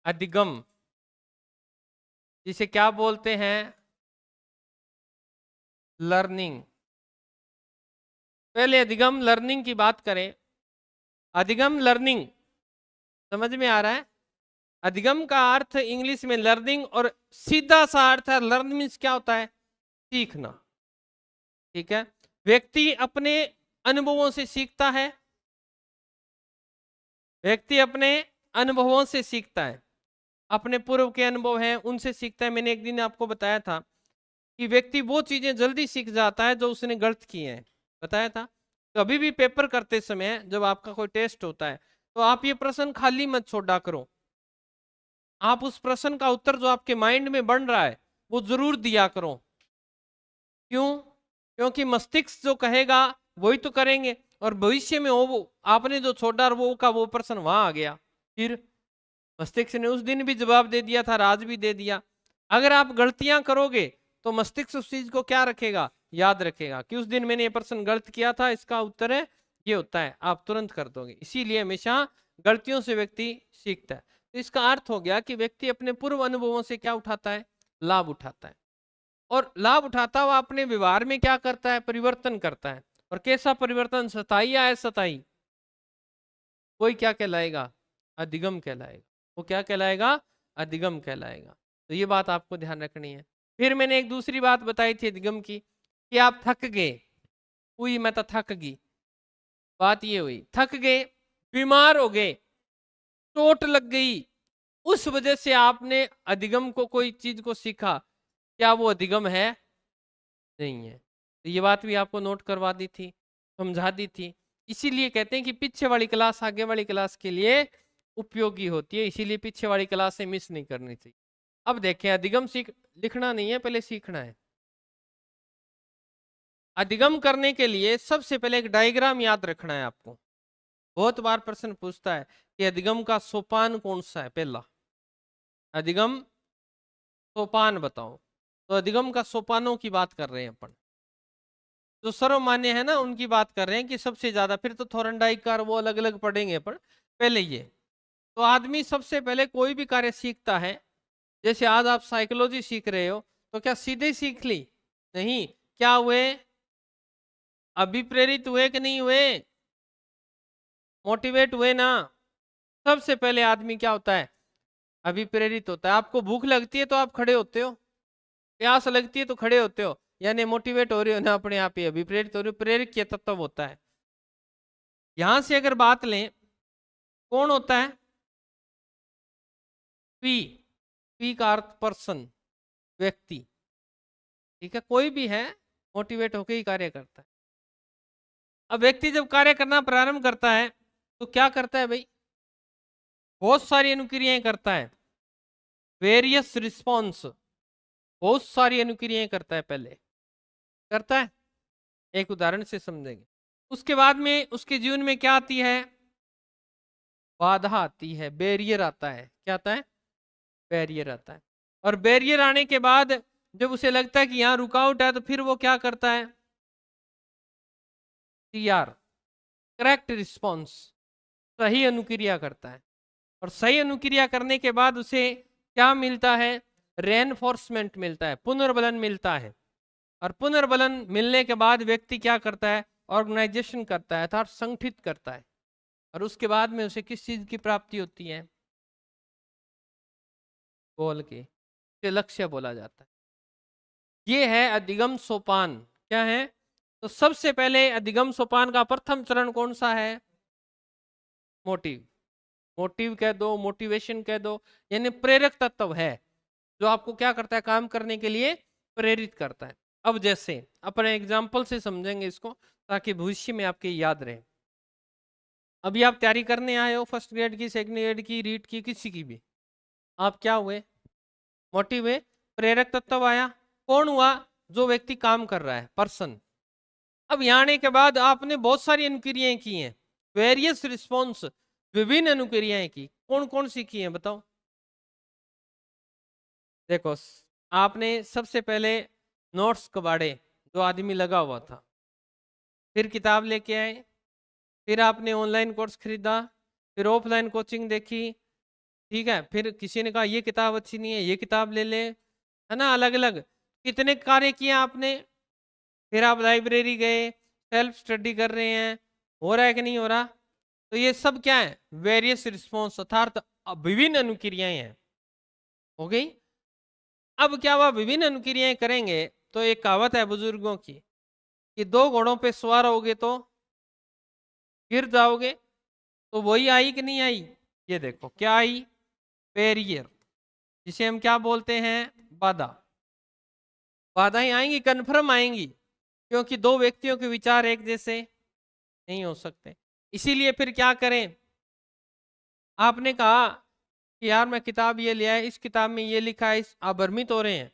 अधिगम, जिसे क्या बोलते हैं, लर्निंग। पहले अधिगम लर्निंग की बात करें। अधिगम लर्निंग समझ में आ रहा है? अधिगम का अर्थ इंग्लिश में लर्निंग, और सीधा सा अर्थ है लर्न मीन्स क्या होता है, सीखना। ठीक है, व्यक्ति अपने अनुभवों से सीखता है। व्यक्ति अपने अनुभवों से सीखता है, अपने पूर्व के अनुभव हैं उनसे सीखता है। मैंने एक दिन आपको बताया था कि व्यक्ति वो चीजें जल्दी सीख जाता है जो उसने गलत की हैं, बताया था। कभी भी पेपर करते समय जब आपका कोई टेस्ट होता है तो आप ये प्रश्न खाली मत छोड़ा करो, आप उस प्रश्न का उत्तर जो आपके माइंड में बन रहा है वो जरूर दिया करो। क्यों? क्योंकि मस्तिष्क जो कहेगा वही तो करेंगे, और भविष्य में वो आपने जो छोड़ा वो का वो प्रश्न वहां आ गया, फिर मस्तिष्क ने उस दिन भी जवाब दे दिया था, आज भी दे दिया। अगर आप गलतियां करोगे तो मस्तिष्क उस चीज को क्या रखेगा, याद रखेगा कि उस दिन मैंने ये प्रश्न गलत किया था, इसका उत्तर है ये होता है, आप तुरंत कर दोगे। इसीलिए हमेशा गलतियों से व्यक्ति सीखता है। तो इसका अर्थ हो गया कि व्यक्ति अपने पूर्व अनुभवों से क्या उठाता है, लाभ उठाता है, और लाभ उठाता हुआ अपने व्यवहार में क्या करता है, परिवर्तन करता है। और कैसा परिवर्तन, स्थायी या अस्थायी, कोई क्या कहलाएगा, अधिगम कहलाएगा। वो क्या कहलाएगा, अधिगम कहलाएगा। तो ये बात आपको ध्यान रखनी है। फिर मैंने एक दूसरी बात बताई थी अधिगम की, कि आप थक गए, हुई मैं तो थक गई, बात ये हुई, थक गए, बीमार हो गए, चोट लग गई, उस वजह से आपने अधिगम को, कोई चीज को सीखा, क्या वो अधिगम है, नहीं है। तो ये बात भी आपको नोट करवा दी थी, समझा दी थी। इसीलिए कहते हैं कि पीछे वाली क्लास आगे वाली क्लास के लिए उपयोगी होती है, इसीलिए पीछे वाली क्लास से मिस नहीं करनी चाहिए। अब देखें, अधिगम सीख, लिखना नहीं है, पहले सीखना है। अधिगम करने के लिए सबसे पहले एक डायग्राम याद रखना है आपको। बहुत बार प्रश्न पूछता है कि अधिगम का सोपान कौन सा है, पहला अधिगम सोपान बताओ। तो अधिगम का सोपानों की बात कर रहे हैं अपन, जो सर्वमान्य है ना उनकी बात कर रहे हैं कि सबसे ज्यादा, फिर तो थोरनडाइक का वो अलग अलग पढ़ेंगे अपन, पहले ये। तो आदमी सबसे पहले कोई भी कार्य सीखता है, जैसे आज आप साइकोलॉजी सीख रहे हो, तो क्या सीधे ही सीख ली, नहीं, क्या हुए, अभिप्रेरित हुए कि नहीं हुए, मोटिवेट हुए ना। सबसे पहले आदमी क्या होता है, अभिप्रेरित होता है। आपको भूख लगती है तो आप खड़े होते हो, प्यास लगती है तो खड़े होते हो, यानी मोटिवेट हो रही हो ना, अपने आप ही अभिप्रेरित हो रही हो, प्रेरित के तत्व होता है। यहां से अगर बात लें, कौन होता है, पी, पी का अर्थ पर्सन, व्यक्ति। ठीक है, कोई भी है मोटिवेट होकर ही कार्य करता है। अब व्यक्ति जब कार्य करना प्रारंभ करता है तो क्या करता है भाई, बहुत सारी अनुक्रियाएं करता है, वेरियस रिस्पॉन्स, बहुत सारी अनुक्रियाएं करता है, पहले करता है, एक उदाहरण से समझेंगे। उसके बाद में उसके जीवन में क्या आती है, बाधा आती है, बैरियर आता है। क्या आता है, बैरियर आता है। और बैरियर आने के बाद जब उसे लगता है कि यहाँ रुकावट है, तो फिर वो क्या करता है, सीआर, करेक्ट रिस्पॉन्स, सही अनुक्रिया करता है। और सही अनुक्रिया करने के बाद उसे क्या मिलता है, रेनफोर्समेंट मिलता है, पुनर्बलन मिलता है। और पुनर्बलन मिलने के बाद व्यक्ति क्या करता है, ऑर्गेनाइजेशन करता है, अर्थात संगठित करता है। और उसके बाद में उसे किस चीज की प्राप्ति होती है, गोल की, इसे लक्ष्य बोला जाता है। ये है अधिगम सोपान। क्या है, तो सबसे पहले अधिगम सोपान का प्रथम चरण कौन सा है, मोटिव, मोटिव कह दो, मोटिवेशन कह दो, यानी प्रेरक तत्व है, जो आपको क्या करता है, काम करने के लिए प्रेरित करता है। अब जैसे अपने एग्जाम्पल से समझेंगे इसको, ताकि भविष्य में आपके याद रहे। अभी आप तैयारी करने आए हो, फर्स्ट ग्रेड की, सेकंड ग्रेड की, रीट की, किसी की भी, आप क्या हुए, मोटिव हुए, प्रेरक तत्व आया, कौन हुआ, जो व्यक्ति काम कर रहा है, पर्सन। अब यहाँ आने के बाद आपने बहुत सारी अनुक्रियाएं की हैं, वेरियस रिस्पॉन्स, विभिन्न अनुक्रियाएं की, कौन कौन सी की हैं बताओ। देखो, आपने सबसे पहले नोट्स कबाड़े, जो आदमी लगा हुआ था, फिर किताब लेके आए, फिर आपने ऑनलाइन कोर्स खरीदा, फिर ऑफलाइन कोचिंग देखी, ठीक है, फिर किसी ने कहा ये किताब अच्छी नहीं है, ये किताब ले ले, है ना, अलग अलग कितने कार्य किए आपने। फिर आप लाइब्रेरी गए, सेल्फ स्टडी कर रहे हैं, हो रहा है कि नहीं हो रहा। तो ये सब क्या है, वेरियस रिस्पॉन्स अर्थात विभिन्न अनुक्रियाएं हैं। हो गई। अब क्या हुआ, विभिन्न अनुक्रियाएं करेंगे तो एक कहावत है बुजुर्गों की कि दो घोड़ों पे सवार होगे तो गिर जाओगे। तो वही आई कि नहीं आई, ये देखो क्या आई, बैरियर, जिसे हम क्या बोलते हैं, बाधा। बाधाएं आएंगी, कन्फर्म आएंगी, क्योंकि दो व्यक्तियों के विचार एक जैसे नहीं हो सकते। इसीलिए फिर क्या करें, आपने कहा कि यार मैं किताब ये लिया है, इस किताब में ये लिखा है, इस आप भ्रमित हो रहे हैं।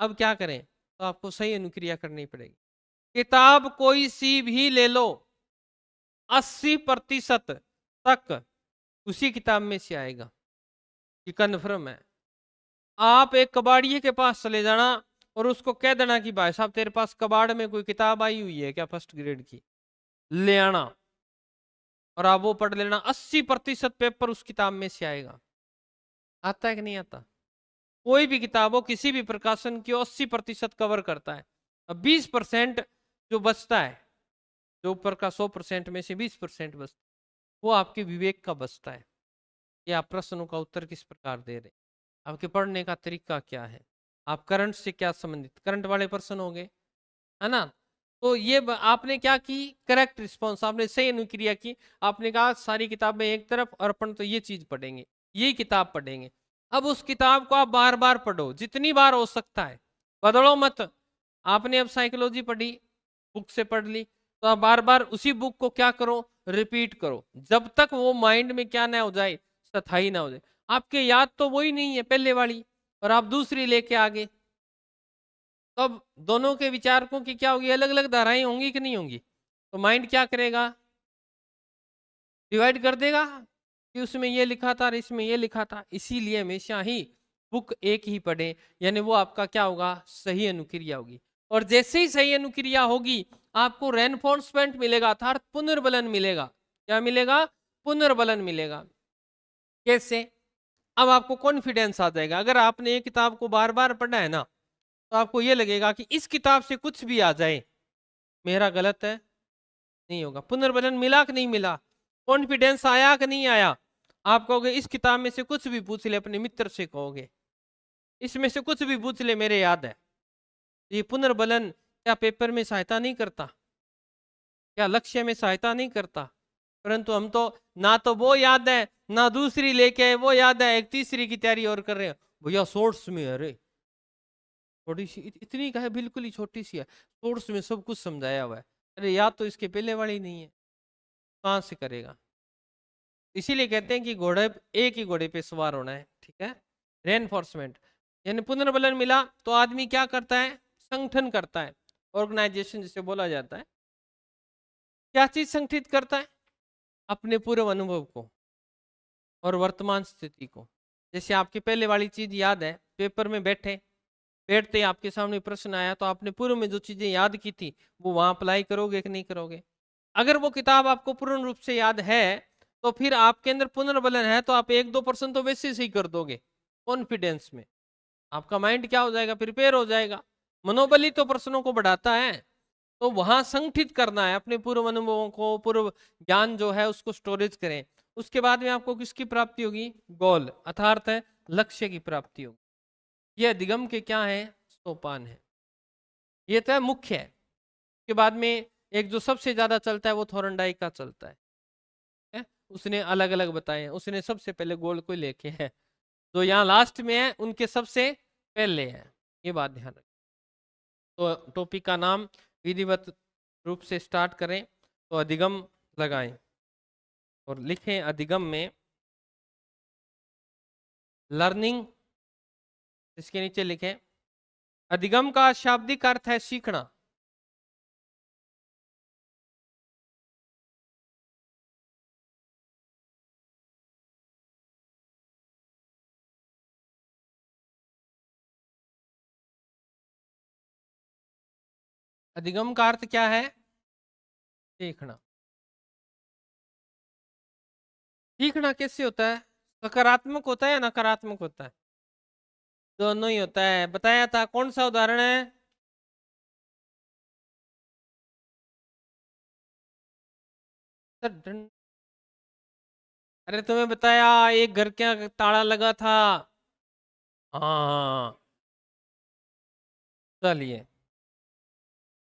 अब क्या करें, तो आपको सही अनुक्रिया करनी पड़ेगी। किताब कोई सी भी ले लो, 80% तक उसी किताब में से आएगा, ये कन्फर्म है। आप एक कबाड़िए के पास चले जाना और उसको कह देना कि भाई साहब तेरे पास कबाड़ में कोई किताब आई हुई है क्या फर्स्ट ग्रेड की, ले आना, और आप वो पढ़ लेना, 80% पेपर उस किताब में से आएगा। आता है कि नहीं आता। कोई भी किताब हो किसी भी प्रकाशन की, 80% कवर करता है। अब 20% जो बचता है, जो ऊपर का 100% में से 20% बचता है, वो आपके विवेक का बचता है। ये आप प्रश्नों का उत्तर किस प्रकार दे रहे, आपके पढ़ने का तरीका क्या है, आप करंट से क्या संबंधित, करंट वाले प्रश्न हो गए, है ना। तो ये आपने क्या की, करेक्ट रिस्पॉन्स, आपने सही अनुक्रिया की। आपने कहा सारी किताबें एक तरफ और अपन तो ये चीज पढ़ेंगे, ये किताब पढ़ेंगे। अब उस किताब को आप बार बार पढ़ो, जितनी बार हो सकता है, बदलो मत। आपने अब साइकोलॉजी पढ़ी, बुक से पढ़ ली, तो आप बार बार उसी बुक को क्या करो, रिपीट करो, जब तक वो माइंड में क्या ना हो जाए, स्थायी ना हो जाए। आपके याद तो वही नहीं है पहले वाली, और आप दूसरी लेके आ गए, तो अब दोनों के विचारकों की क्या होगी, अलग अलग धाराएं होंगी कि नहीं होंगी। तो माइंड क्या करेगा, डिवाइड कर देगा कि उसमें ये लिखा था और इसमें ये लिखा था। इसीलिए हमेशा ही बुक एक ही पढ़े, यानी वो आपका क्या होगा, सही अनुक्रिया होगी। और जैसे ही सही अनुक्रिया होगी, आपको रेनफोर्समेंट मिलेगा, अर्थात पुनर्बलन मिलेगा। क्या मिलेगा, पुनर्बलन मिलेगा। कैसे, अब आपको कॉन्फिडेंस आ जाएगा। अगर आपने ये किताब को बार बार पढ़ा है ना, तो आपको ये लगेगा कि इस किताब से कुछ भी आ जाए मेरा गलत है नहीं होगा। पुनर्बलन मिला कि नहीं मिला, कॉन्फिडेंस आया कि नहीं आया। आप कहोगे इस किताब में से कुछ भी पूछ ले, अपने मित्र से कहोगे इसमें से कुछ भी पूछ ले मेरे याद है। ये पुनर्बलन क्या पेपर में सहायता नहीं करता, क्या लक्ष्य में सहायता नहीं करता। परंतु हम तो ना तो वो याद है, ना दूसरी लेके आए वो याद है, एक तीसरी की तैयारी और कर रहे हैं। भैया सोर्स में, अरे थोड़ी सी इतनी का है, बिल्कुल ही छोटी सी है, सोर्स में सब कुछ समझाया हुआ है। अरे याद तो इसके पहले वाली नहीं है, कहां से करेगा। इसीलिए कहते हैं कि घोड़े, एक ही घोड़े पे सवार होना है, ठीक है। रेनफोर्समेंट यानी पुनर्बलन मिला तो आदमी क्या करता है, संगठन करता है, ऑर्गेनाइजेशन जिसे बोला जाता है। क्या चीज संगठित करता है, अपने पूर्व अनुभव को और वर्तमान स्थिति को। जैसे आपकी पहले वाली चीज याद है, पेपर में बैठते ही आपके सामने प्रश्न आया, तो आपने पूर्व में जो चीजें याद की थी वो वहां अप्लाई करोगे कि नहीं करोगे। अगर वो किताब आपको पूर्ण रूप से याद है, तो फिर आपके अंदर पुनर्बलन है, तो आप 1-2% तो वैसे ही कर दोगे कॉन्फिडेंस में। आपका माइंड क्या हो जाएगा, प्रिपेयर हो जाएगा। मनोबल ही तो प्रश्नों को बढ़ाता है। तो वहां संगठित करना है अपने पूर्व अनुभवों को, पूर्व ज्ञान जो है उसको स्टोरेज करें। उसके बाद में आपको किसकी प्राप्ति होगी, गोल अर्थात है लक्ष्य की प्राप्ति होगी। यह अधिगम के क्या है, सोपान है। ये तो है मुख्य है। उसके बाद में एक जो सबसे ज्यादा चलता है वो थॉर्नडाइक का चलता है? उसने अलग अलग बताए हैं। उसने सबसे पहले गोल को लेके है, जो यहाँ लास्ट में है उनके सबसे पहले है, ये बात ध्यान रखें। तो टॉपिक का नाम विधिवत रूप से स्टार्ट करें, तो अधिगम लगाएं और लिखें अधिगम में लर्निंग, इसके नीचे लिखें अधिगम का शाब्दिक अर्थ है सीखना। अधिगम का अर्थ क्या है, सीखना। सीखना कैसे होता है? सकारात्मक होता है या नकारात्मक होता है? दोनों ही होता है। बताया था, कौन सा उदाहरण है? अरे तुम्हें बताया, एक घर के ताला लगा था। हाँ, चलिए,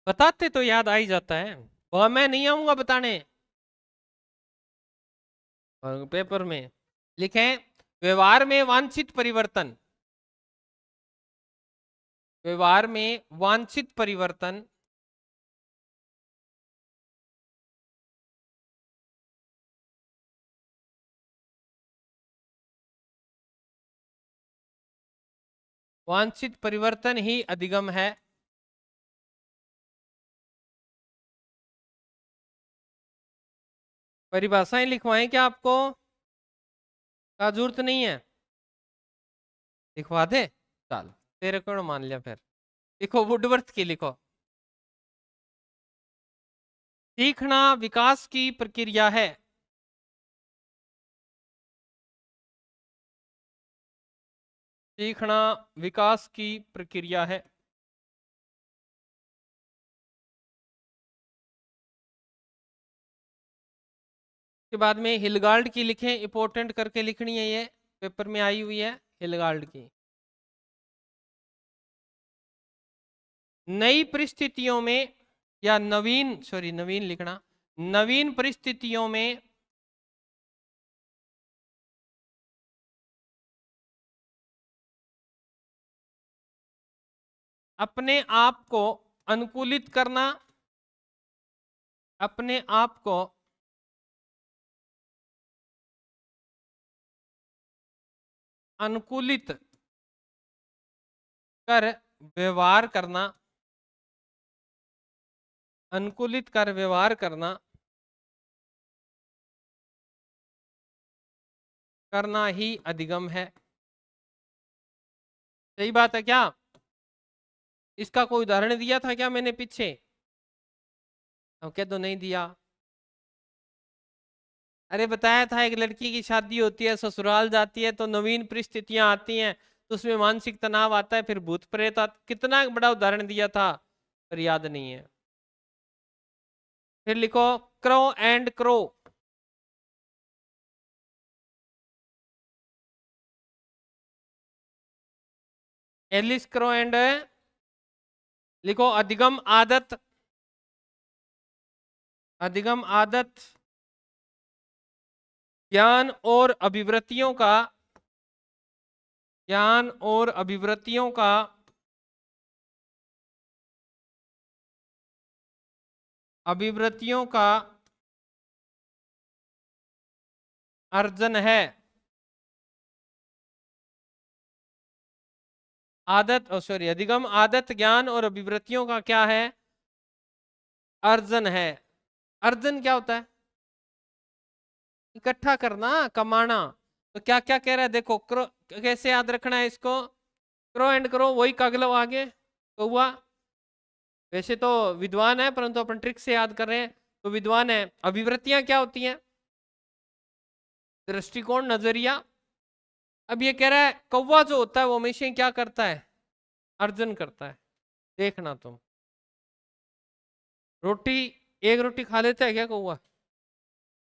बताते तो याद आ ही जाता है। वह मैं नहीं आऊंगा बताने। और पेपर में लिखें, व्यवहार में वांछित परिवर्तन। व्यवहार में वांछित परिवर्तन वांछित परिवर्तन ही अधिगम है। परिभाषाएं लिखवाएं क्या आपको? का जरूरत नहीं है? लिखवा दे। चल, तेरे को मान लिया फिर। लिखो, वुडवर्थ की लिखो। सीखना विकास की प्रक्रिया है। सीखना विकास की प्रक्रिया है। के बाद में हिलगार्ड की लिखें, इंपॉर्टेंट करके लिखनी है, ये पेपर में आई हुई है हिलगार्ड की। नई परिस्थितियों में, या नवीन, सॉरी नवीन लिखना, नवीन परिस्थितियों में अपने आप को अनुकूलित करना। अपने आप को अनुकूलित कर व्यवहार करना। अनुकूलित कर व्यवहार करना, करना ही अधिगम है। सही बात है क्या? इसका कोई उदाहरण दिया था क्या मैंने पीछे? ओके, तो नहीं दिया। अरे बताया था, एक लड़की की शादी होती है, ससुराल जाती है, तो नवीन परिस्थितियां आती हैं, तो उसमें मानसिक तनाव आता है, फिर भूत प्रेत कितना बड़ा उदाहरण दिया था, पर याद नहीं है। फिर लिखो, crow and crow. Alice crow and, लिखो अधिगम आदत। अधिगम आदत ज्ञान और अभिवृत्तियों का, ज्ञान और अभिवृत्तियों का अभिवृत्तियों का अर्जन है। आदत, सॉरी, अधिगम आदत ज्ञान और अभिवृत्तियों का क्या है? अर्जन है। अर्जन क्या होता है? इकट्ठा करना, कमाना। तो क्या क्या कह रहा है देखो, क्रो कैसे याद रखना है इसको? क्रो एंड क्रो, वही कागलो आगे कौआ। वैसे तो विद्वान है, परंतु अपन ट्रिक से याद कर रहे हैं, तो विद्वान है। अभिवृत्तियां क्या होती हैं? दृष्टिकोण, नजरिया। अब ये कह रहा है कौवा जो होता है वो हमेशा क्या करता है? अर्जन करता है। देखना तुम, रोटी, एक रोटी खा लेता है क्या कौवा?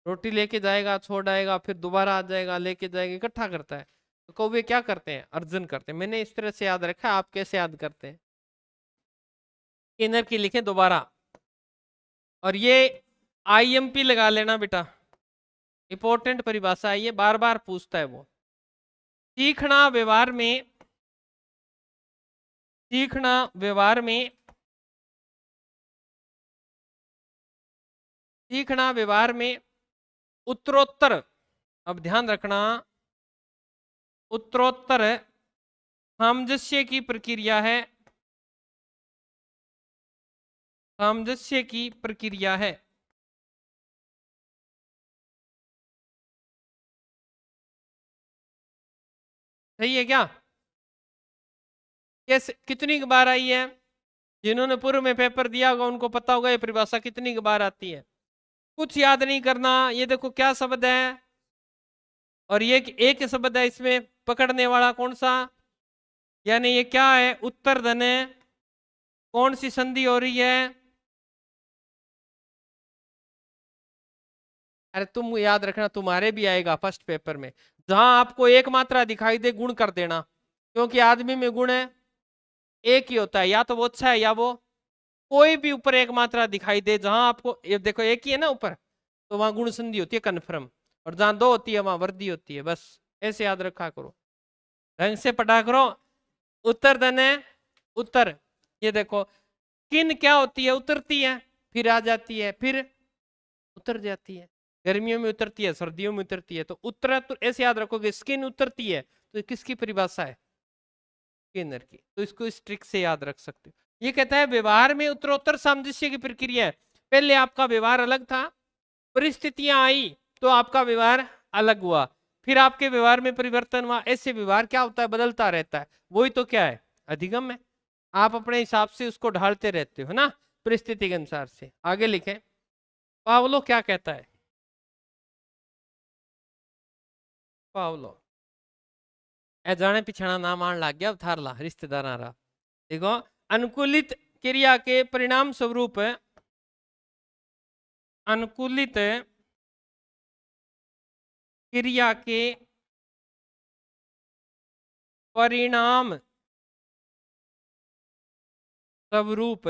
रोटी लेके जाएगा, छोड़ आएगा, फिर दोबारा आ जाएगा, लेके जाएगा, इकट्ठा करता है। तो कौवे क्या करते हैं? अर्जन करते हैं। मैंने इस तरह से याद रखा, आप कैसे याद करते हैं? इनर की लिखे दोबारा, और ये आईएमपी लगा लेना बेटा, इंपॉर्टेंट परिभाषा है ये, बार बार पूछता है वो। सीखना व्यवहार में, सीखना व्यवहार में, सीखना व्यवहार में उत्तरोत्तर, अब ध्यान रखना, उत्तरोत्तर सामंजस्य की प्रक्रिया है। सामंजस्य की प्रक्रिया है। सही है क्या? कैसे, कितनी बार आई है? जिन्होंने पूर्व में पेपर दिया होगा उनको पता होगा ये परिभाषा कितनी बार आती है। कुछ याद नहीं करना। ये देखो क्या शब्द है? और ये एक शब्द है, इसमें पकड़ने वाला कौन सा, यानी ये क्या है, उत्तर धन है। कौन सी संधि हो रही है, अरे तुम याद रखना, तुम्हारे भी आएगा फर्स्ट पेपर में। जहां आपको एक मात्रा दिखाई दे गुण कर देना, क्योंकि आदमी में गुण है एक ही होता है, या तो वो अच्छा है या वो, कोई भी ऊपर एक मात्रा दिखाई दे, जहां आपको ये देखो एक ही है ना ऊपर, तो वहां गुण संधि होती है कन्फर्म, और जहां दो होती है वहां वृद्धि होती है। बस ऐसे याद रखा करो, ढंग से पढ़ा करो। उत्तर धन है, उत्तर, ये देखो किन क्या होती है, उतरती है फिर आ जाती है, फिर उतर जाती है, गर्मियों में उतरती है, सर्दियों में उतरती है। तो उत्तर तो ऐसे याद रखोगे, स्किन उतरती है तो किसकी परिभाषा है, स्किनर की, तो इसको इस ट्रिक से याद रख सकते हो। ये कहता है व्यवहार में उत्तरोत्तर सामंजस्य की प्रक्रिया है। पहले आपका व्यवहार अलग था, परिस्थितियां आई तो आपका व्यवहार अलग हुआ, फिर आपके व्यवहार में परिवर्तन हुआ। ऐसे व्यवहार क्या होता है, बदलता रहता है, वही तो क्या है, अधिगम है। आप अपने हिसाब से उसको ढालते रहते हो ना, परिस्थिति के अनुसार से। आगे लिखें, पावलो क्या कहता है, पावलो ए जाने पिछाना नाम आने लग गया, थार ला रिश्तेदार आ रहा। देखो, अनुकूलित क्रिया के परिणाम स्वरूप, अनुकूलित क्रिया के परिणाम स्वरूप,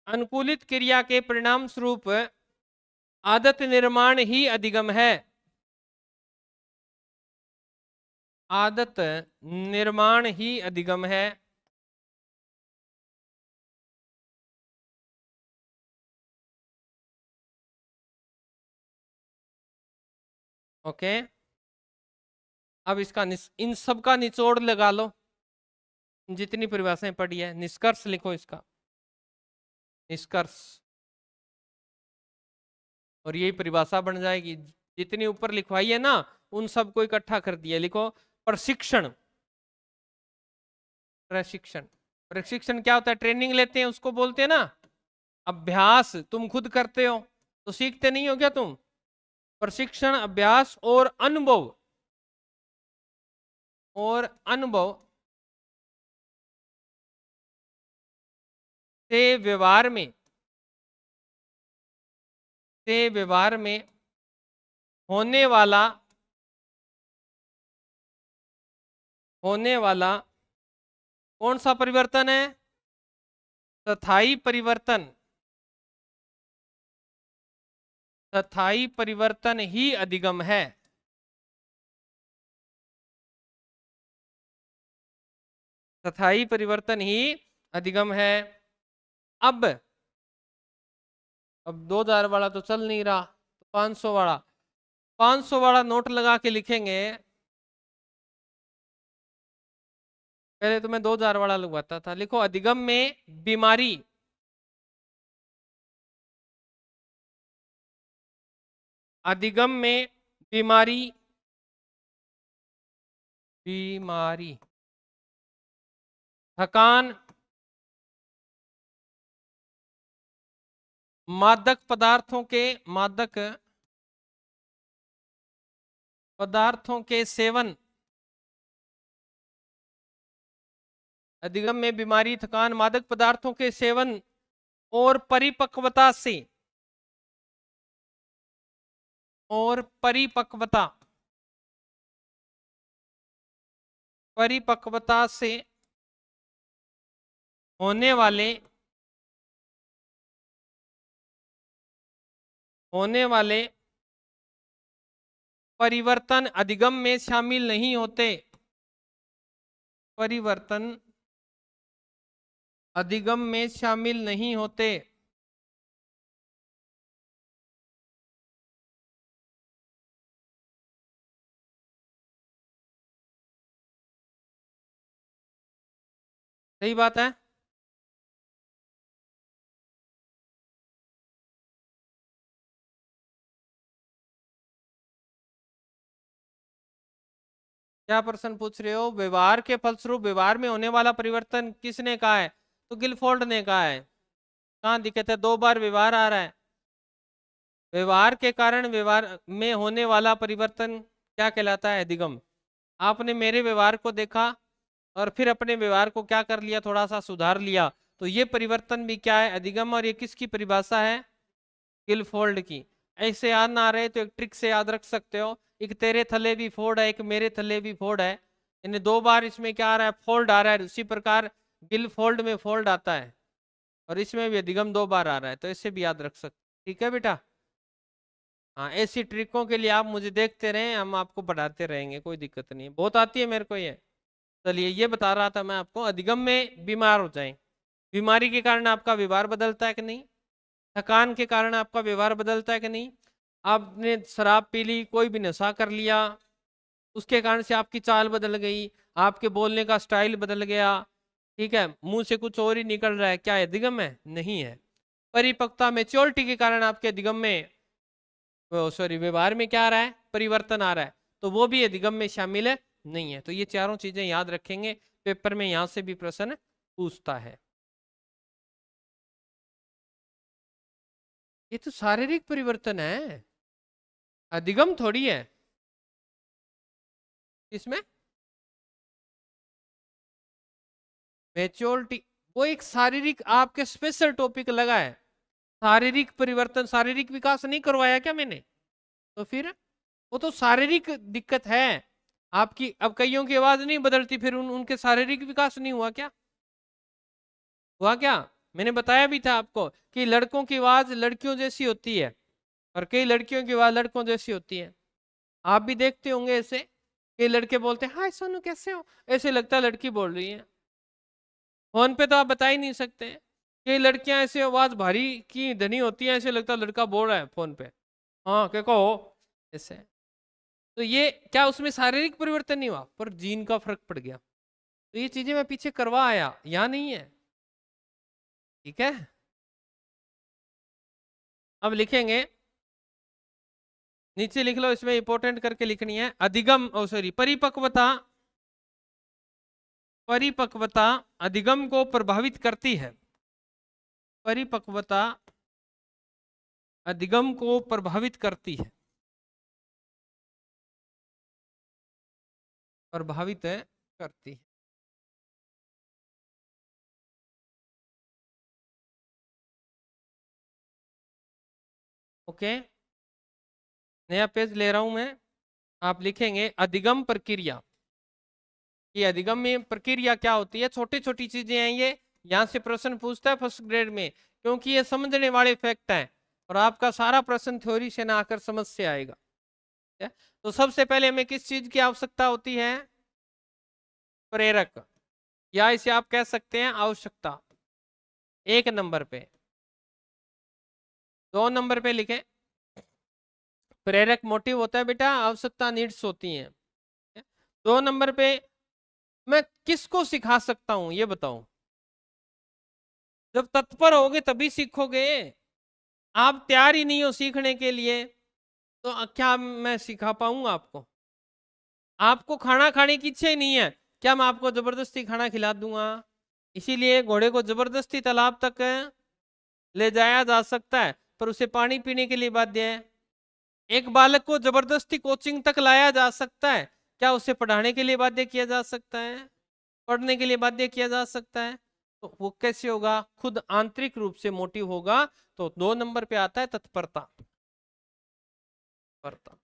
अनुकूलित क्रिया के परिणाम स्वरूप आदत निर्माण ही अधिगम है। आदत निर्माण ही अधिगम है। ओके, अब इसका इन सब का निचोड़ लगा लो, जितनी परिभाषाएं पढ़ी है, निष्कर्ष लिखो इसका, निष्कर्ष, और यही परिभाषा बन जाएगी। जितनी ऊपर लिखवाई है ना, उन सबको इकट्ठा कर दिया, लिखो प्रशिक्षण। प्रशिक्षण, प्रशिक्षण क्या होता है, ट्रेनिंग लेते हैं उसको बोलते हैं ना। अभ्यास तुम खुद करते हो तो सीखते नहीं हो क्या तुम। प्रशिक्षण, अभ्यास और अनुभव, और अनुभव से व्यवहार में, से व्यवहार में होने वाला, होने वाला कौन सा परिवर्तन है, स्थायी परिवर्तन, स्थायी परिवर्तन ही अधिगम है। स्थायी परिवर्तन ही अधिगम है। अब 2000 वाला तो चल नहीं रहा, तो 500 वाला, 500 वाला नोट लगा के लिखेंगे। पहले तो मैं 2000 वाला लगवाता था। लिखो, अधिगम में बीमारी, अधिगम में बीमारी, बीमारी, थकान, मादक पदार्थों के, मादक पदार्थों के सेवन, अधिगम में बीमारी, थकान, मादक पदार्थों के सेवन और परिपक्वता से, और परिपक्वता, परिपक्वता से होने वाले, होने वाले परिवर्तन अधिगम में शामिल नहीं होते। परिवर्तन अधिगम में शामिल नहीं होते। सही बात है। क्या प्रश्न पूछ रहे हो, व्यवहार के फलस्वरूप व्यवहार में होने वाला परिवर्तन किसने कहा है, तो गिलफोर्ड ने कहा है। कहाँ दिखे थे, 2 बार व्यवहार आ रहा है। व्यवहार के कारण व्यवहार में होने वाला परिवर्तन क्या कहलाता है? अधिगम। आपने मेरे व्यवहार को देखा और फिर अपने व्यवहार को क्या कर लिया, थोड़ा सा सुधार लिया, तो ये परिवर्तन भी क्या है? अधिगम। और ये किसकी परिभाषा है? गिलफोर्ड की। ऐसे याद ना आ रहे तो एक ट्रिक से याद रख सकते हो, एक तेरे थले भी फोल्ड है, एक मेरे थले भी फोल्ड है, यानी 2 बार इसमें क्या आ रहा है? फोल्ड आ रहा है। उसी प्रकार गिलफोर्ड में फोल्ड आता है और इसमें भी अधिगम 2 बार आ रहा है, तो इससे भी याद रख सकते। ठीक है बेटा? हाँ, ऐसी ट्रिकों के लिए आप मुझे देखते रहें, हम आपको पढ़ाते रहेंगे, कोई दिक्कत नहीं है, बहुत आती है मेरे को ये। चलिए, ये बता रहा था मैं आपको, अधिगम में बीमार हो जाए, बीमारी के कारण आपका व्यवहार बदलता है कि नहीं? थकान के कारण आपका व्यवहार बदलता है कि नहीं? आपने शराब पी ली, कोई भी नशा कर लिया, उसके कारण से आपकी चाल बदल गई, आपके बोलने का स्टाइल बदल गया, ठीक है, मुंह से कुछ और ही निकल रहा है, क्या अधिगम है? नहीं है। परिपक्वता मैच्योरिटी के कारण आपके अधिगम में, सॉरी, व्यवहार में क्या आ रहा है? परिवर्तन आ रहा है, तो वो भी अधिगम में शामिल है, नहीं है। तो ये चारों चीजें याद रखेंगे, पेपर में यहां से भी प्रश्न पूछता है। ये तो शारीरिक परिवर्तन है, अधिगम थोड़ी है इसमें। मैच्योरिटी वो एक शारीरिक आपके स्पेशल टॉपिक लगा है, शारीरिक परिवर्तन, शारीरिक विकास नहीं करवाया क्या मैंने? तो फिर वो तो शारीरिक दिक्कत है आपकी। अब कईयों की आवाज नहीं बदलती, फिर उनके शारीरिक विकास नहीं हुआ क्या? हुआ क्या? मैंने बताया भी था आपको कि लड़कों की आवाज लड़कियों जैसी होती है और कई लड़कियों की आवाज लड़कों जैसी होती है। आप भी देखते होंगे ऐसे, कई लड़के बोलते हैं हाय सोनू कैसे हो, ऐसे लगता है लड़की बोल रही है। फोन पे तो आप बता ही नहीं सकते। कई लड़कियां ऐसे आवाज भारी की धनी होती है, ऐसे लगता है लड़का बोल रहा है फोन पे, हाँ क्या कहो ऐसे। तो ये क्या उसमें शारीरिक परिवर्तन नहीं हुआ, पर जीन का फर्क पड़ गया। तो ये चीजें मैं पीछे करवा आया, यहाँ नहीं है। ठीक है, अब लिखेंगे, नीचे लिख लो, इसमें इंपॉर्टेंट करके लिखनी है। अधिगम, ओ सॉरी, परिपक्वता, परिपक्वता अधिगम को प्रभावित करती है। परिपक्वता अधिगम को प्रभावित करती है, प्रभावित है करती है। ओके, नया पेज ले रहा हूं मैं। आप लिखेंगे अधिगम प्रक्रिया। ये अधिगम में प्रक्रिया क्या होती है? छोटी छोटी चीजें हैं ये, यहां से प्रश्न पूछता है फर्स्ट ग्रेड में, क्योंकि ये समझने वाले फैक्ट हैं और आपका सारा प्रश्न थ्योरी से ना आकर समझ से आएगा। तो सबसे पहले हमें किस चीज की आवश्यकता होती है? प्रेरक, या इसे आप कह सकते हैं आवश्यकता। 1 नंबर पे, 2 नंबर पे लिखें, प्रेरक मोटिव होता है बेटा, आवश्यकता नीड्स होती हैं। 2 नंबर पे, मैं किसको सिखा सकता हूं ये बताओ। जब तत्पर होगे तभी सीखोगे, आप तैयार ही नहीं हो सीखने के लिए तो क्या मैं सिखा पाऊंगा आपको? आपको खाना खाने की इच्छा ही नहीं है, क्या मैं आपको जबरदस्ती खाना खिला दूंगा? इसीलिए घोड़े को जबरदस्ती तालाब तक ले जाया जा सकता है, पर उसे पानी पीने के लिए बाध्य है। एक बालक को जबरदस्ती कोचिंग तक लाया जा सकता है, क्या उसे पढ़ाने के लिए बाध्य किया जा सकता है? पढ़ने के लिए बाध्य किया जा सकता है? तो वो कैसे होगा? खुद आंतरिक रूप से मोटिव होगा। तो 2 नंबर पे आता है तत्परता, तत्परता,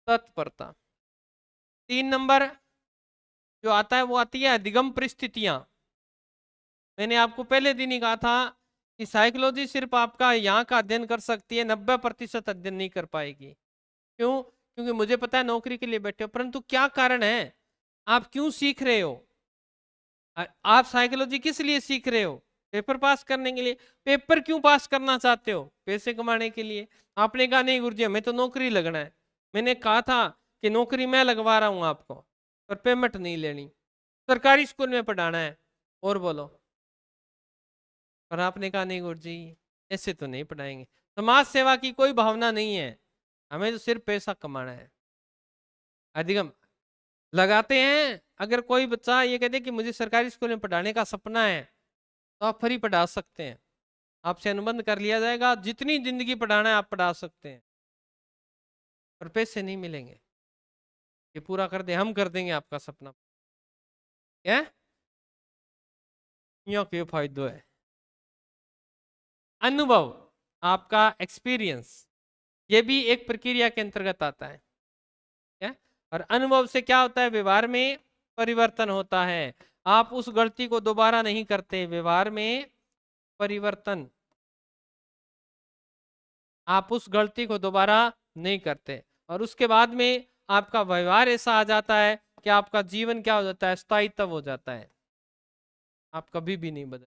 तत्परता। 3 नंबर जो आता है वो आती है अधिगम परिस्थितियां। मैंने आपको पहले दिन ही कहा था कि साइकोलॉजी सिर्फ आपका यहाँ का अध्ययन कर सकती है, 90% अध्ययन नहीं कर पाएगी। क्यों? क्योंकि मुझे पता है नौकरी के लिए बैठे हो, परंतु क्या कारण है, आप क्यों सीख रहे हो? आप साइकोलॉजी किस लिए सीख रहे हो? पेपर पास करने के लिए। पेपर क्यों पास करना चाहते हो? पैसे कमाने के लिए। आपने कहा नहीं गुरुजी हमें तो नौकरी लगना है। मैंने कहा था कि नौकरी मैं लगवा रहा हूं आपको, पर पेमेंट नहीं लेनी, सरकारी स्कूल में पढ़ाना है। और बोलो। पर आपने कहा नहीं गुरुजी ऐसे तो नहीं पढ़ाएंगे, समाज सेवा की कोई भावना नहीं है, हमें तो सिर्फ पैसा कमाना है। अधिगम लगाते हैं। अगर कोई बच्चा ये कहते कि मुझे सरकारी स्कूल में पढ़ाने का सपना है, तो आप फ्री पढ़ा सकते हैं। आपसे अनुबंध कर लिया जाएगा, जितनी जिंदगी पढ़ाना है आप पढ़ा सकते हैं, पर पैसे नहीं मिलेंगे। ये पूरा कर दे, हम कर देंगे आपका सपना। क्या यहाँ के फायदो है? अनुभव, आपका एक्सपीरियंस, ये भी एक प्रक्रिया के अंतर्गत आता है। क्या? और अनुभव से क्या होता है? व्यवहार में परिवर्तन होता है। आप उस गलती को दोबारा नहीं करते, व्यवहार में परिवर्तन, आप उस गलती को दोबारा नहीं करते। और उसके बाद में आपका व्यवहार ऐसा आ जाता है कि आपका जीवन क्या हो जाता है? स्थायित्व हो जाता है, आप कभी भी नहीं बदल।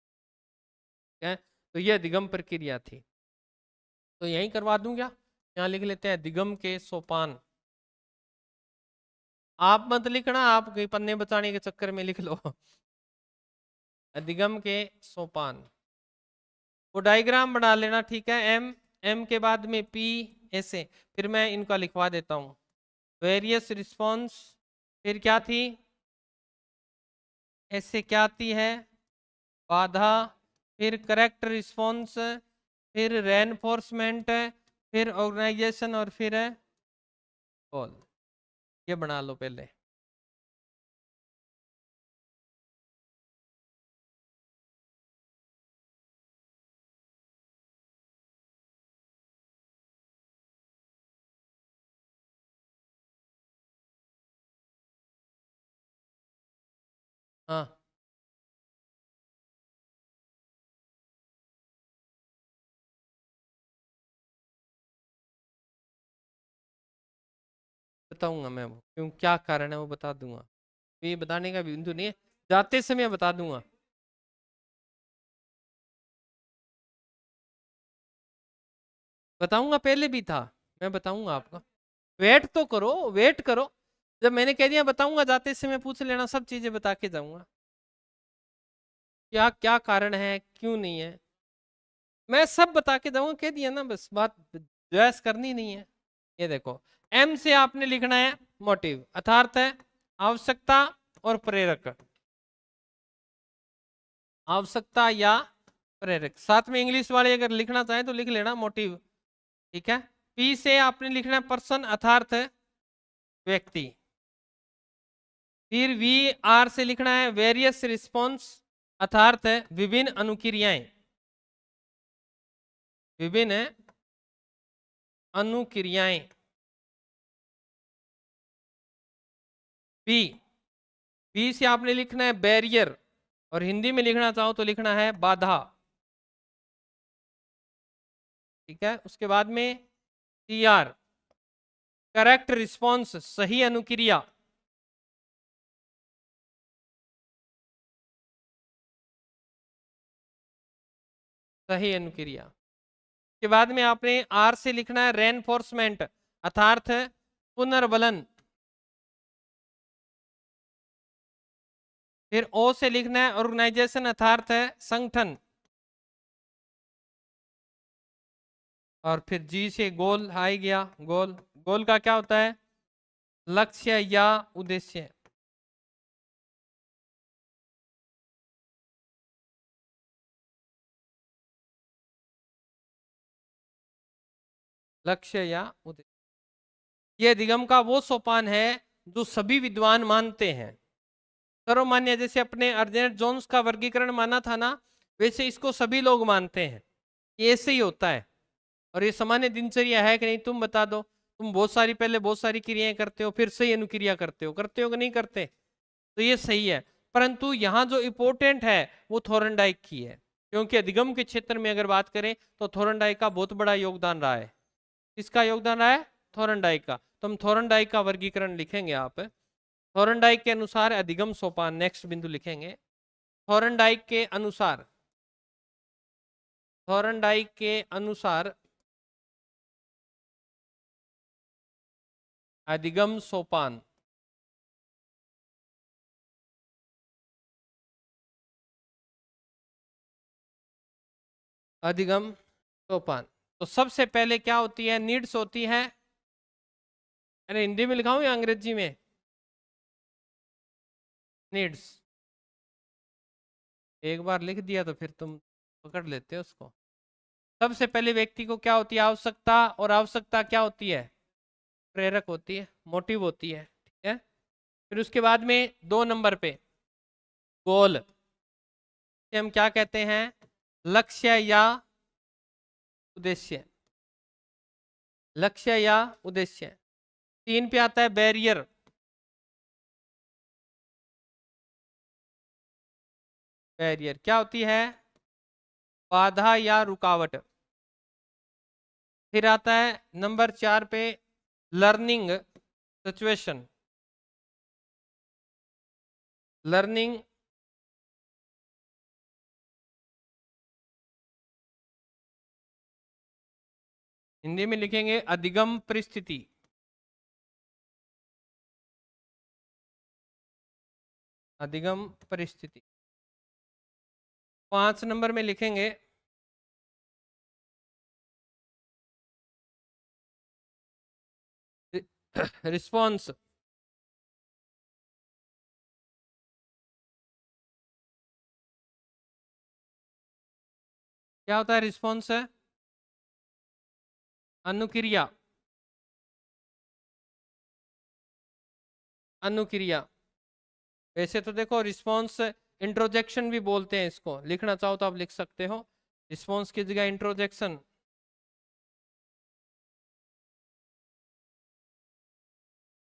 क्या? तो यह अधिगम प्रक्रिया थी। तो यही करवा दूं क्या? यहाँ लिख लेते हैं अधिगम के सोपान। आप मत लिखना, आप कहीं पन्ने बचाने के चक्कर में लिख लो। अधिगम के सोपान, वो डायग्राम बना लेना, ठीक है। एम, एम के बाद में पी, ऐसे। फिर मैं इनका लिखवा देता हूं। वेरियस रिस्पॉन्स, फिर क्या थी? ऐसे क्या आती है? बाधा, फिर करेक्ट रिस्पॉन्स, फिर रेनफोर्समेंट, फिर ऑर्गेनाइजेशन, और फिर कॉल। ये बना लो पहले। हाँ, बताऊंगा मैं वो क्यों, क्या कारण है वो बता दूंगा। ये बताने का बिंदु नहीं है, जाते समय बता दूंगा। बताऊंगा, पहले भी था, मैं बताऊंगा आपको। वेट तो करो, वेट करो। जब मैंने कह दिया बताऊंगा, जाते समय पूछ लेना, सब चीजें बता के जाऊंगा। क्या क्या कारण है, क्यों नहीं है, मैं सब बता के जाऊंगा, कह दिया ना, बस बात बहस करनी नहीं है। ये देखो, एम से आपने लिखना है मोटिव, अर्थात है आवश्यकता और प्रेरक। आवश्यकता या प्रेरक, साथ में इंग्लिश वाले अगर लिखना चाहे तो लिख लेना मोटिव, ठीक है। पी से आपने लिखना है पर्सन, अर्थात व्यक्ति। फिर वी आर से लिखना है वेरियस रिस्पॉन्स, अर्थात विभिन्न अनुक्रियाएं, विभिन्न अनुक्रियाएं। बी, बी से आपने लिखना है बैरियर, और हिंदी में लिखना चाहो तो लिखना है बाधा, ठीक है। उसके बाद में टी आर, करेक्ट रिस्पॉन्स, सही अनुक्रिया। सही अनुक्रिया के बाद में आपने आर से लिखना है रेनफोर्समेंट, अर्थात पुनर्बलन। फिर ओ से लिखना है ऑर्गेनाइजेशन, अर्थात संगठन। और फिर जी से गोल आ ही गया, गोल, गोल का क्या होता है? लक्ष्य या उद्देश्य। लक्ष्य या उद्देश्य, यह अधिगम का वो सोपान है जो सभी विद्वान मानते हैं, सर्वमान्य। जैसे अपने अर्जेंट जोन्स का वर्गीकरण माना था ना, वैसे इसको सभी लोग मानते हैं, ये ऐसे ही होता है। और ये सामान्य दिनचर्या है कि नहीं, तुम बता दो। तुम बहुत सारी, पहले बहुत सारी क्रियाएं करते हो, फिर सही अनुक्रिया करते हो कि नहीं करते? तो ये सही है। परंतु यहाँ जो इम्पोर्टेंट है वो थोरनडाइक की है, क्योंकि अधिगम के क्षेत्र में अगर बात करें तो थोरनडाइक का बहुत बड़ा योगदान रहा है। किसका योगदान रहा है? थोरनडाइक का। तो हम थोरनडाइक का वर्गीकरण लिखेंगे, आप थोरनडाइक के अनुसार अधिगम सोपान, नेक्स्ट बिंदु लिखेंगे। थोरनडाइक के अनुसार, थोरनडाइक के अनुसार अधिगम सोपान, अधिगम सोपान। तो सबसे पहले क्या होती है? नीड्स होती है। अरे हिंदी में लिखाऊं या अंग्रेजी में? नीड्स, एक बार लिख दिया तो फिर तुम पकड़ लेते हो उसको। सबसे पहले व्यक्ति को क्या होती है? आवश्यकता, और आवश्यकता क्या होती है? प्रेरक होती है, मोटिव होती है, ठीक है। फिर उसके बाद में 2 नंबर पे गोल, हम क्या कहते हैं? लक्ष्य या उद्देश्य, लक्ष्य या उद्देश्य। 3 पे आता है बैरियर, बैरियर क्या होती है? बाधा या रुकावट। फिर आता है नंबर 4 पे लर्निंग सिचुएशन, लर्निंग हिंदी में लिखेंगे अधिगम परिस्थिति, अधिगम परिस्थिति। 5 नंबर में लिखेंगे रिस्पॉन्स, क्या होता है रिस्पॉन्स? है अनुक्रिया, अनुक्रिया। वैसे तो देखो रिस्पॉन्स इंट्रोजेक्शन भी बोलते हैं इसको, लिखना चाहो तो आप लिख सकते हो, रिस्पॉन्स की जगह इंट्रोजेक्शन।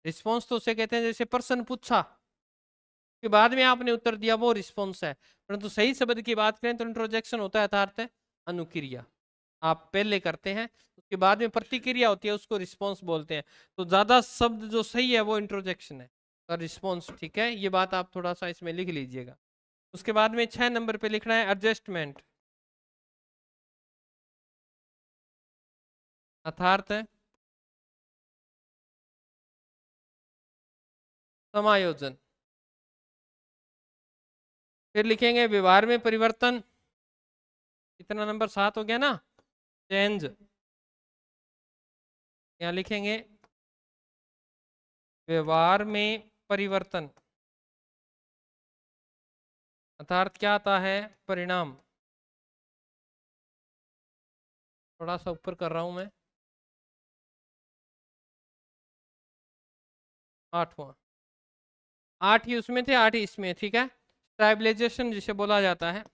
रिस्पॉन्स तो उसे कहते हैं जैसे प्रश्न पूछा के बाद में आपने उत्तर दिया, वो रिस्पॉन्स है। परंतु सही शब्द की बात करें तो इंट्रोजेक्शन होता है यथार्थ अनुक्रिया। आप पहले करते हैं उसके बाद में प्रतिक्रिया होती है, उसको रिस्पॉन्स बोलते हैं। तो ज्यादा शब्द जो सही है वो इंट्रोजेक्शन है और रिस्पॉन्स, ठीक है। ये बात आप थोड़ा सा इसमें लिख लीजिएगा। उसके बाद में 6 नंबर पे लिखना है एडजस्टमेंट, अर्थात समायोजन। फिर लिखेंगे व्यवहार में परिवर्तन, कितना नंबर? 7 हो गया ना, चेंज। यहाँ लिखेंगे व्यवहार में परिवर्तन, अर्थात क्या आता है? परिणाम। थोड़ा सा ऊपर कर रहा हूं मैं, 8वां। 8 ही उसमें थे, 8 ही इसमें, ठीक है। स्टेबलाइजेशन जिसे बोला जाता है,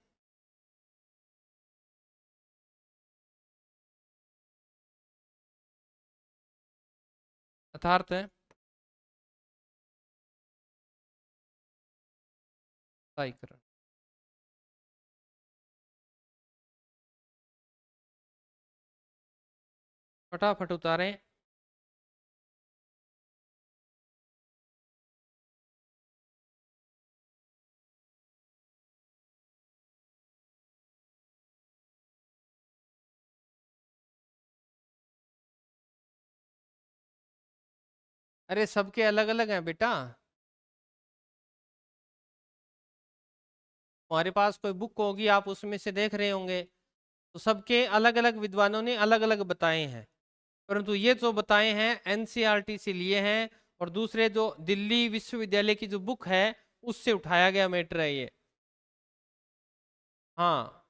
अर्थात है स्थायीकरण। फटाफट उतारें। अरे सबके अलग अलग हैं बेटा, हमारे पास कोई बुक होगी, आप उसमें से देख रहे होंगे, तो सबके अलग अलग विद्वानों ने अलग अलग बताए हैं। परंतु ये जो बताए हैं एनसीईआरटी से लिए हैं, और दूसरे जो दिल्ली विश्वविद्यालय की जो बुक है उससे उठाया गया मैटर है ये। हाँ,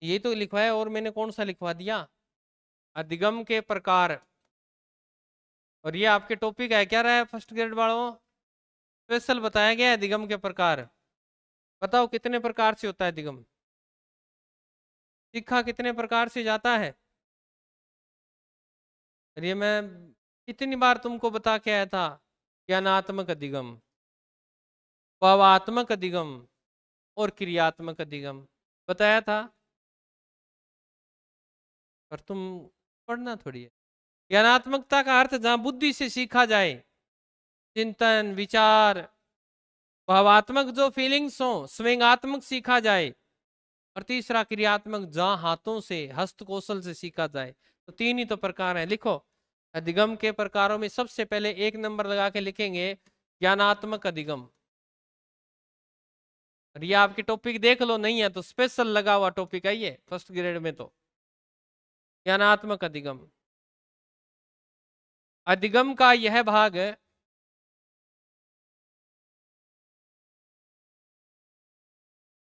ये तो लिखवाया, और मैंने कौन सा लिखवा दिया? अधिगम के प्रकार। और ये आपके टॉपिक है, क्या रहा है फर्स्ट ग्रेड वालों? स्पेशल बताया गया है अधिगम के प्रकार। बताओ कितने प्रकार से होता है अधिगम? शिक्षा कितने प्रकार से जाता है? और ये मैं कितनी बार तुमको बता के आया था? ज्ञानात्मक अधिगम, भावात्मक अधिगम और क्रियात्मक अधिगम बताया था, पर तुम पढ़ना थोड़ी है। ज्ञानात्मकता का अर्थ जहां बुद्धि से सीखा जाए, चिंतन विचार। भावात्मक जो फीलिंग्स हो, स्वयंगात्मक सीखा जाए। और तीसरा क्रियात्मक, जहां हाथों से हस्त कौशल से सीखा जाए। तो 3 ही तो प्रकार है। लिखो अधिगम के प्रकारों में सबसे पहले 1 नंबर लगा के लिखेंगे ज्ञानात्मक अधिगम। और ये आपके टॉपिक देख लो, नहीं है तो स्पेशल लगा हुआ टॉपिक है ये फर्स्ट ग्रेड में। तो ज्ञानात्मक अधिगम, अधिगम का यह भाग,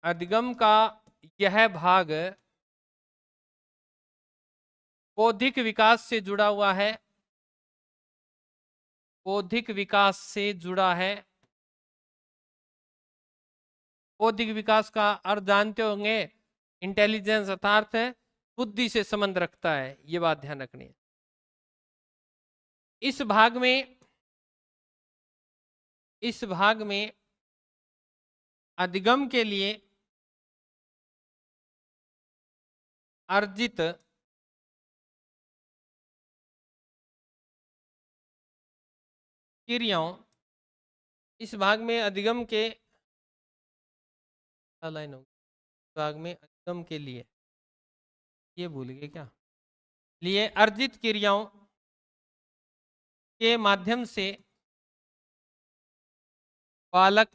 अधिगम का यह भाग बौद्धिक विकास से जुड़ा हुआ है, बौद्धिक विकास से जुड़ा है। बौद्धिक विकास का अर्थ जानते होंगे, इंटेलिजेंस अर्थात बुद्धि से संबंध रखता है, ये बात ध्यान रखनी है। इस भाग में अधिगम के लिए अर्जित क्रियाओं, इस भाग में अधिगम के लाइन होगी, भाग में अधिगम के लिए, ये भूल गए क्या, लिए अर्जित क्रियाओं के माध्यम से बालक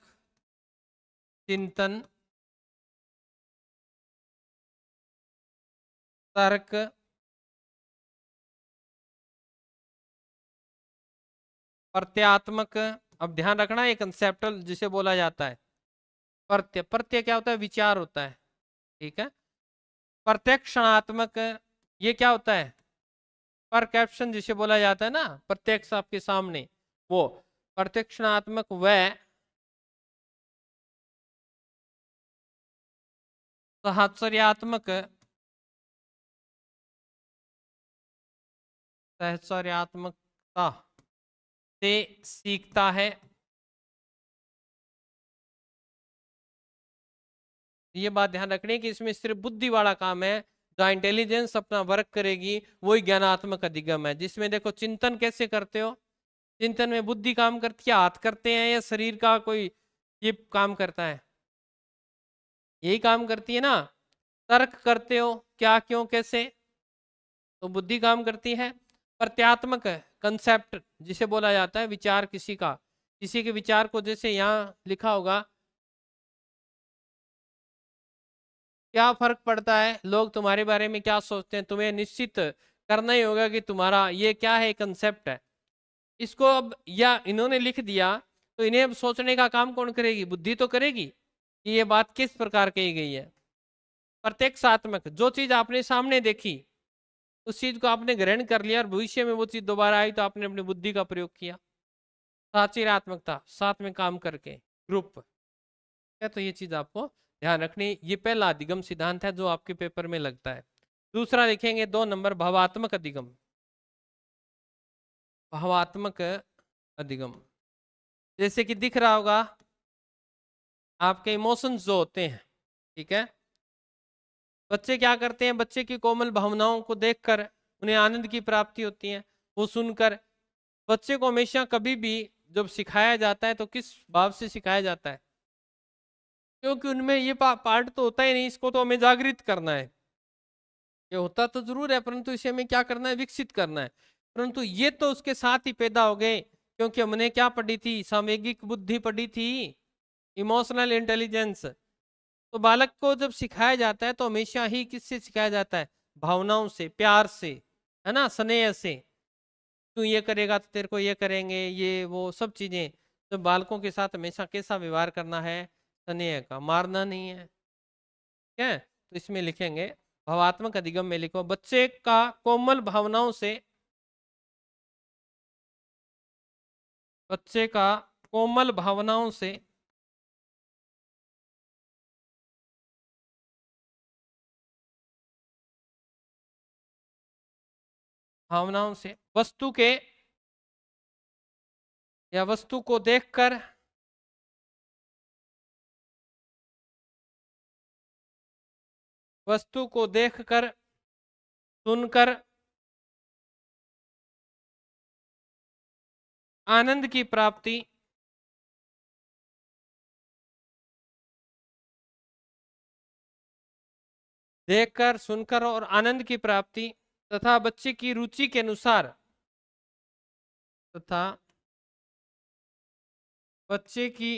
चिंतन, तर्क, प्रत्यात्मक, अब ध्यान रखना ये कंसेप्टल जिसे बोला जाता है, प्रत्यय क्या होता है, विचार होता है, ठीक है। प्रत्यक्षणात्मक, ये क्या होता है, परसेप्शन जिसे बोला जाता है ना, प्रत्यक्ष आपके सामने, वो प्रत्यक्षणात्मक। व सहचर्यात्मक, सहचर्यात्मकता से सीखता है। ये बात ध्यान रखनी कि इसमें सिर्फ बुद्धि वाला काम है, जहाँ इंटेलिजेंस अपना वर्क करेगी वही ज्ञानात्मक अधिगम है, जिसमें देखो चिंतन कैसे करते हो, चिंतन में बुद्धि काम करती है, हाथ करते हैं या शरीर का कोई ये काम करता है, यही काम करती है ना। तर्क करते हो, क्या क्यों कैसे, तो बुद्धि काम करती है। प्रत्यात्मक कंसेप्ट जिसे बोला जाता है, विचार किसी का, किसी के विचार को, जैसे यहाँ लिखा होगा, क्या फर्क पड़ता है लोग तुम्हारे बारे में क्या सोचते हैं, तुम्हें निश्चित करना ही होगा कि तुम्हारा ये क्या है, कंसेप्ट है। इसको अब या इन्होंने लिख दिया तो इन्हें अब सोचने का काम कौन करेगी, बुद्धि तो करेगी कि ये बात किस प्रकार कही गई है। प्रत्यक्षात्मक, जो चीज आपने सामने देखी उस चीज को आपने ग्रहण कर लिया और भविष्य में वो चीज दोबारा आई तो आपने अपनी बुद्धि का प्रयोग किया। साचिरात्मकता, साथ में काम करके, ग्रुप है, तो ये चीज आपको ध्यान रखनी। ये पहला अधिगम सिद्धांत है जो आपके पेपर में लगता है। दूसरा लिखेंगे 2 नंबर, भावात्मक अधिगम। भावात्मक अधिगम, जैसे कि दिख रहा होगा आपके इमोशंस जो होते हैं, ठीक है, बच्चे क्या करते हैं, बच्चे की कोमल भावनाओं को देखकर उन्हें आनंद की प्राप्ति होती है। वो सुनकर बच्चे को हमेशा कभी भी जब सिखाया जाता है तो किस भाव से सिखाया जाता है, क्योंकि उनमें ये पार्ट तो होता ही नहीं, इसको तो हमें जागृत करना है। ये होता तो जरूर है परंतु इसे हमें क्या करना है, विकसित करना है। परंतु ये तो उसके साथ ही पैदा हो गए, क्योंकि हमने क्या पढ़ी थी, सामयिक बुद्धि पढ़ी थी, इमोशनल इंटेलिजेंस। तो बालक को जब सिखाया जाता है तो हमेशा ही किससे सिखाया जाता है, भावनाओं से, प्यार से, है ना, स्नेह से। तू ये करेगा तो तेरे को ये करेंगे, ये वो सब चीजें। तो बालकों के साथ हमेशा कैसा व्यवहार करना है, स्नेह का, मारना नहीं है, ठीक है। तो इसमें लिखेंगे भावात्मक अधिगम में लिखो, बच्चे का कोमल भावनाओं से, बच्चे का कोमल भावनाओं से भावनाओं से वस्तु के या वस्तु को देखकर वस्तु को देखकर, सुनकर आनंद की प्राप्ति, देखकर, सुनकर और आनंद की प्राप्ति तथा बच्चे की रुचि के अनुसार, तथा बच्चे की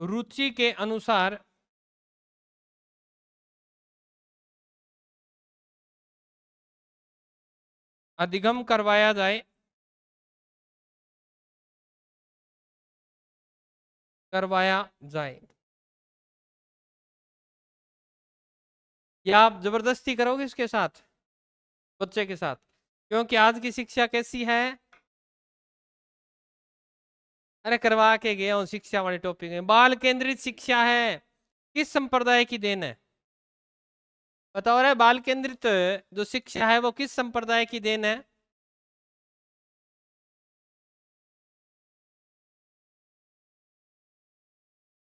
रुचि के अनुसार अधिगम करवाया जाए, करवाया जाए। या आप जबरदस्ती करोगे इसके साथ, बच्चे के साथ, क्योंकि आज की शिक्षा कैसी है, अरे करवा के गया हूं शिक्षा वाले टॉपिक में, बाल केंद्रित शिक्षा है। किस संप्रदाय की देन है बताओ रे? बाल केंद्रित जो शिक्षा है वो किस संप्रदाय की देन है?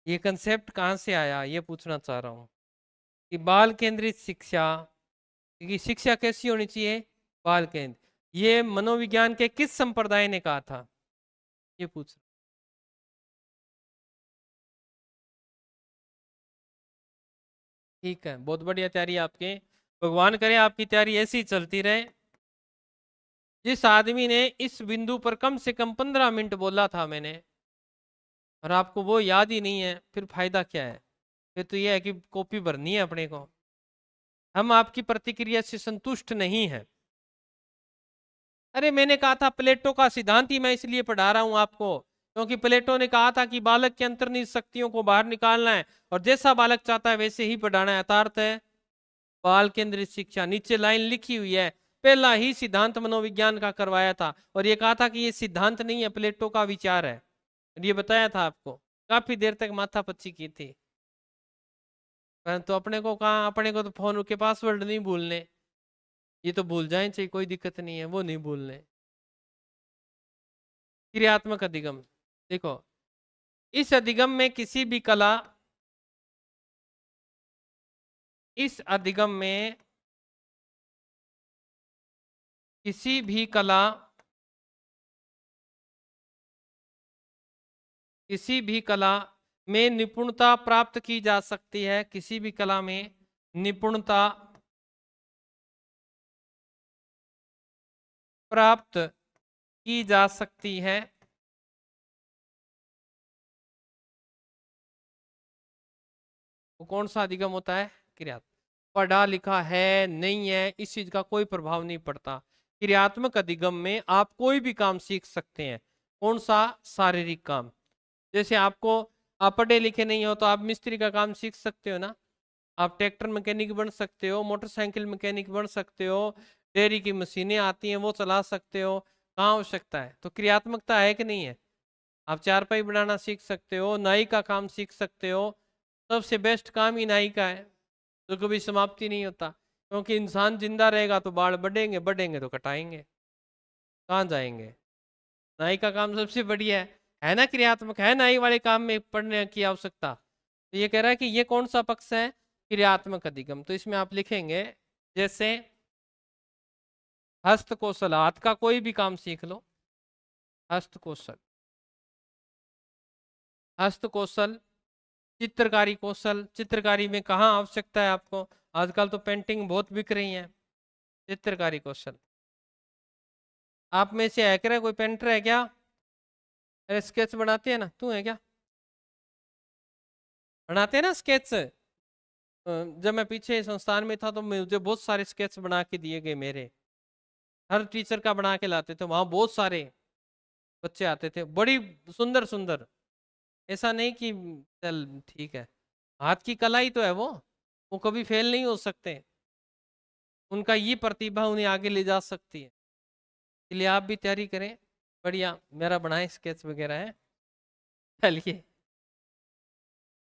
ये कंसेप्ट कहां से आया ये पूछना चाह रहा हूं कि बाल केंद्रित शिक्षा की शिक्षा कैसी होनी चाहिए, बाल केंद्र, ये मनोविज्ञान के किस संप्रदाय ने कहा था, ये पूछ। ठीक है, बहुत बढ़िया तैयारी आपके, भगवान करे आपकी तैयारी ऐसी चलती रहे। जिस आदमी ने इस बिंदु पर कम से कम 15 मिनट बोला था मैंने, और आपको वो याद ही नहीं है, फिर फायदा क्या है? फिर तो ये है कि कॉपी भरनी है अपने को। हम आपकी प्रतिक्रिया से संतुष्ट नहीं है। अरे मैंने कहा था प्लेटो का सिद्धांत ही मैं इसलिए पढ़ा रहा हूं आपको, क्योंकि प्लेटो ने कहा था कि बालक के अंतर्निहित शक्तियों को बाहर निकालना है और जैसा बालक चाहता है वैसे ही पढ़ाना है। यथार्थ है बाल केंद्रित शिक्षा, नीचे लाइन लिखी हुई है, पहला ही सिद्धांत मनोविज्ञान का करवाया था और ये कहा था कि ये सिद्धांत नहीं है, प्लेटो का विचार है। ये बताया था आपको, काफी देर तक माथापच्ची की थी, परंतु अपने को कहा, अपने को तो फोन के पासवर्ड नहीं भूलने, ये तो भूल जाए चाहिए, कोई दिक्कत नहीं है, वो नहीं भूलने। क्रियात्मक अधिगम, देखो इस अधिगम में किसी भी कला, इस अधिगम में किसी भी कला, किसी भी कला में निपुणता प्राप्त की जा सकती है, किसी भी कला में निपुणता प्राप्त की जा सकती है। वो कौन सा अधिगम होता है? क्रियात्मक। पढ़ा लिखा है नहीं है इस चीज का कोई प्रभाव नहीं पड़ता। क्रियात्मक अधिगम में आप कोई भी काम सीख सकते हैं। कौन सा? शारीरिक काम। जैसे आपको, आप पढ़े लिखे नहीं हो तो आप मिस्त्री का काम सीख सकते हो ना, आप ट्रैक्टर मैकेनिक बन सकते हो, मोटरसाइकिल मैकेनिक बन सकते हो, डेयरी की मशीनें आती हैं वो चला सकते हो। कहाँ आवश्यकता है? तो क्रियात्मकता है कि नहीं है? आप चारपाई बनाना सीख सकते हो, नाई का काम सीख सकते हो। सबसे बेस्ट काम ही नाई का है, जो कभी समाप्ति नहीं होता, क्योंकि इंसान जिंदा रहेगा तो बाल बढ़ेंगे, बढ़ेंगे तो कटाएंगे, कहाँ जाएंगे? नाई का काम सबसे बढ़िया है ना? क्रियात्मक है नाई वाले काम में पढ़ने की आवश्यकता। तो ये कह रहा है कि ये कौन सा पक्ष है? क्रियात्मक अधिगम। तो इसमें आप लिखेंगे जैसे हस्त कौशल, हाथ का कोई भी काम सीख लो, हस्त कौशल, हस्त कौशल, चित्रकारी कौशल। चित्रकारी में कहाँ आवश्यकता है आपको? आजकल तो पेंटिंग बहुत बिक रही है। चित्रकारी कौशल, आप में से है क्या कोई पेंटर है क्या? अरे स्केच बनाते हैं ना, तू है क्या? बनाते हैं ना स्केच? जब मैं पीछे संस्थान में था तो मुझे बहुत सारे स्केच बना के दिए गए मेरे, हर टीचर का बना के लाते थे, वहां बहुत सारे बच्चे आते थे, बड़ी सुंदर सुंदर। ऐसा नहीं कि चल ठीक है, हाथ की कला ही तो है वो कभी फेल नहीं हो सकते, उनका ये प्रतिभा उन्हें आगे ले जा सकती है। इसलिए आप भी तैयारी करें, बढ़िया मेरा बनाए स्केच वगैरह है। चलिए